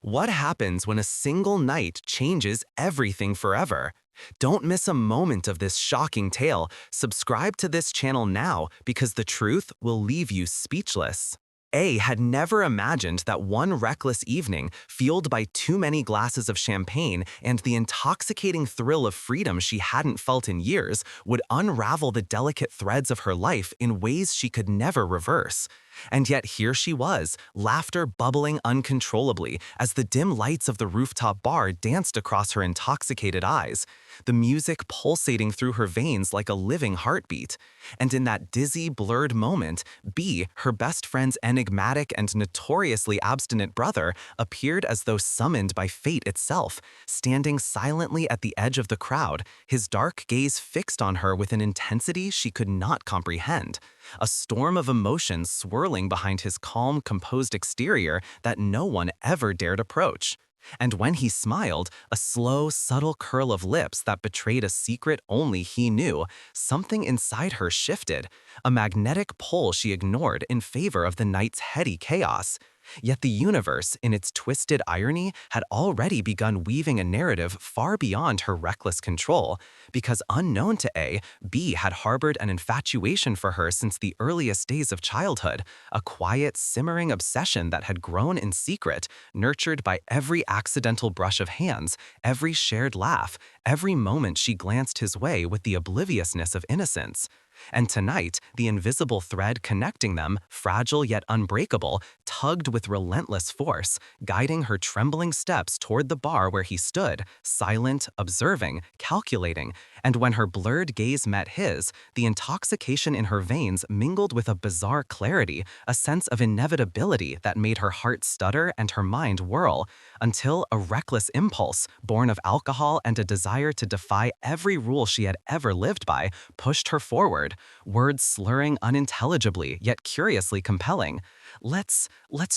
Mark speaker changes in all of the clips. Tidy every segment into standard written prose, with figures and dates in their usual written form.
Speaker 1: What happens when a single night changes everything forever? Don't miss a moment of this shocking tale. Subscribe to this channel now because the truth will leave you speechless. A had never imagined that one reckless evening, fueled by too many glasses of champagne and the intoxicating thrill of freedom she hadn't felt in years, would unravel the delicate threads of her life in ways she could never reverse. And yet here she was, laughter bubbling uncontrollably as the dim lights of the rooftop bar danced across her intoxicated eyes, the music pulsating through her veins like a living heartbeat. And in that dizzy, blurred moment, B, her best friend's enigmatic and notoriously abstinent brother, appeared as though summoned by fate itself, standing silently at the edge of the crowd, his dark gaze fixed on her with an intensity she could not comprehend. A storm of emotions swirling behind his calm, composed exterior that no one ever dared approach. And when he smiled, a slow, subtle curl of lips that betrayed a secret only he knew, something inside her shifted, a magnetic pull she ignored in favor of the night's heady chaos. Yet the universe, in its twisted irony, had already begun weaving a narrative far beyond her reckless control, because unknown to A, B had harbored an infatuation for her since the earliest days of childhood, a quiet, simmering obsession that had grown in secret, nurtured by every accidental brush of hands, every shared laugh, every moment she glanced his way with the obliviousness of innocence. And tonight, the invisible thread connecting them, fragile yet unbreakable, tugged with relentless force, guiding her trembling steps toward the bar where he stood, silent, observing, calculating. And when her blurred gaze met his, the intoxication in her veins mingled with a bizarre clarity, a sense of inevitability that made her heart stutter and her mind whirl, until a reckless impulse, born of alcohol and a desire to defy every rule she had ever lived by, pushed her forward, words slurring unintelligibly yet curiously compelling. Let's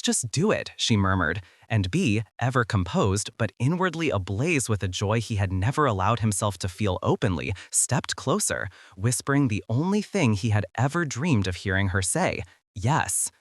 Speaker 1: just do it," she murmured, and B, ever composed but inwardly ablaze with a joy he had never allowed himself to feel openly, stepped closer, whispering the only thing he had ever dreamed of hearing her say, "Yes."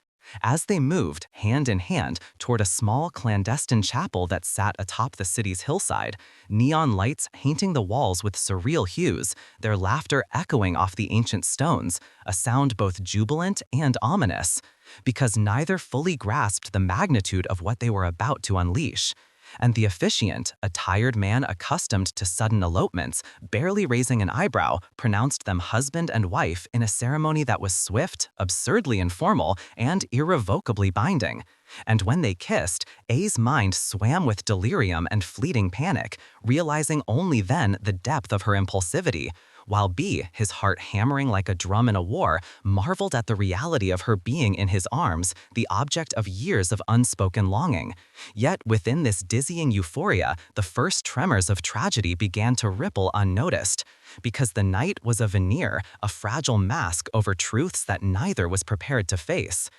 Speaker 1: As they moved, hand in hand, toward a small clandestine chapel that sat atop the city's hillside, neon lights painting the walls with surreal hues, their laughter echoing off the ancient stones, a sound both jubilant and ominous, because neither fully grasped the magnitude of what they were about to unleash. And the officiant, a tired man accustomed to sudden elopements, barely raising an eyebrow, pronounced them husband and wife in a ceremony that was swift, absurdly informal, and irrevocably binding. And when they kissed, A's mind swam with delirium and fleeting panic, realizing only then the depth of her impulsivity, while B, his heart hammering like a drum in a war, marveled at the reality of her being in his arms, the object of years of unspoken longing. Yet within this dizzying euphoria, the first tremors of tragedy began to ripple unnoticed, because the night was a veneer, a fragile mask over truths that neither was prepared to face.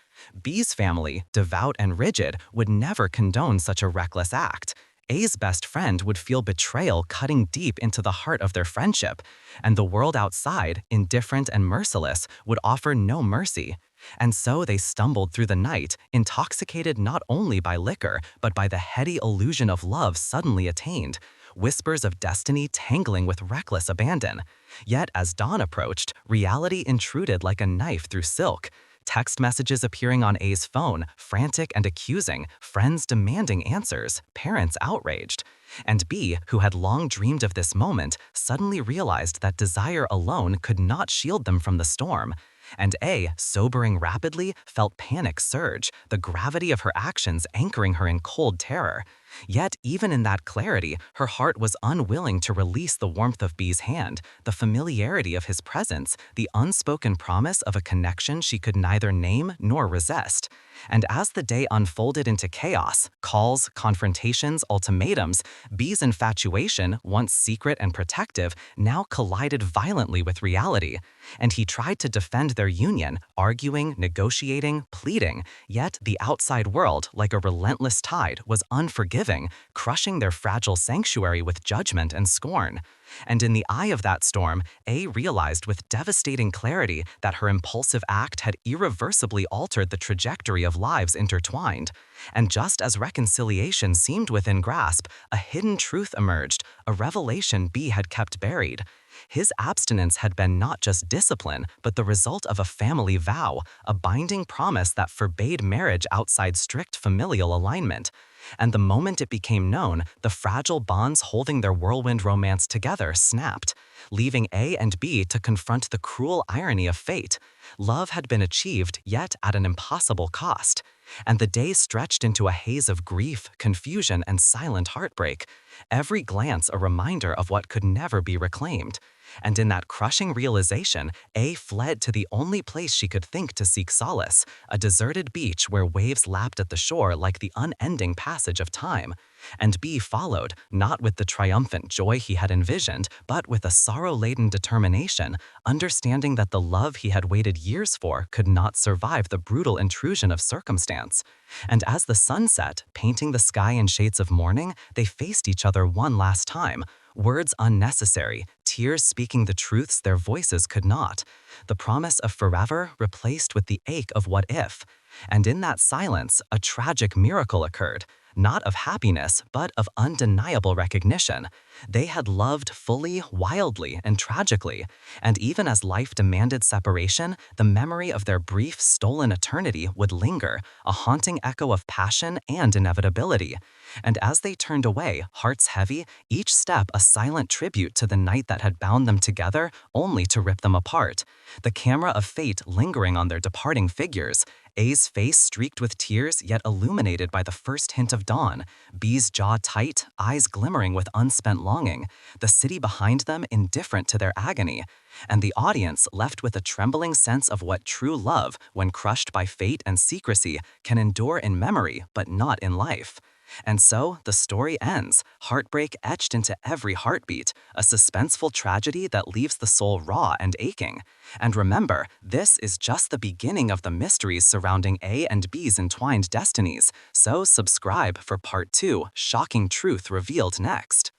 Speaker 1: B's family, devout and rigid, would never condone such a reckless act. A's best friend would feel betrayal cutting deep into the heart of their friendship, and the world outside, indifferent and merciless, would offer no mercy. And so they stumbled through the night, intoxicated not only by liquor, but by the heady illusion of love suddenly attained, whispers of destiny tangling with reckless abandon. Yet as dawn approached, reality intruded like a knife through silk. Text messages appearing on A's phone, frantic and accusing, friends demanding answers, parents outraged. And B, who had long dreamed of this moment, suddenly realized that desire alone could not shield them from the storm. And A, sobering rapidly, felt panic surge, the gravity of her actions anchoring her in cold terror. Yet, even in that clarity, her heart was unwilling to release the warmth of B's hand, the familiarity of his presence, the unspoken promise of a connection she could neither name nor resist. And as the day unfolded into chaos, calls, confrontations, ultimatums, B's infatuation, once secret and protective, now collided violently with reality. And he tried to defend their union, arguing, negotiating, pleading, yet the outside world, like a relentless tide, was unforgiving, crushing their fragile sanctuary with judgment and scorn. And in the eye of that storm, A realized with devastating clarity that her impulsive act had irreversibly altered the trajectory of lives intertwined. And just as reconciliation seemed within grasp, a hidden truth emerged, a revelation B had kept buried. His abstinence had been not just discipline, but the result of a family vow, a binding promise that forbade marriage outside strict familial alignment. And the moment it became known, the fragile bonds holding their whirlwind romance together snapped, leaving A and B to confront the cruel irony of fate. Love had been achieved, yet at an impossible cost. And the day stretched into a haze of grief, confusion, and silent heartbreak, every glance a reminder of what could never be reclaimed. And in that crushing realization, A fled to the only place she could think to seek solace, a deserted beach where waves lapped at the shore like the unending passage of time. And B followed, not with the triumphant joy he had envisioned, but with a sorrow-laden determination, understanding that the love he had waited years for could not survive the brutal intrusion of circumstance. And as the sun set, painting the sky in shades of mourning, they faced each other one last time, words unnecessary, tears speaking the truths their voices could not, the promise of forever replaced with the ache of what if. And in that silence, a tragic miracle occurred, not of happiness, but of undeniable recognition. They had loved fully, wildly, and tragically, and even as life demanded separation, the memory of their brief, stolen eternity would linger, a haunting echo of passion and inevitability. And as they turned away, hearts heavy, each step a silent tribute to the night that had bound them together, only to rip them apart. The camera of fate lingering on their departing figures, A's face streaked with tears yet illuminated by the first hint of dawn, B's jaw tight, eyes glimmering with unspent longing, the city behind them indifferent to their agony, and the audience left with a trembling sense of what true love, when crushed by fate and secrecy, can endure in memory but not in life. And so, the story ends, heartbreak etched into every heartbeat, a suspenseful tragedy that leaves the soul raw and aching. And remember, this is just the beginning of the mysteries surrounding A and B's entwined destinies, so subscribe for Part 2, Shocking Truth Revealed next.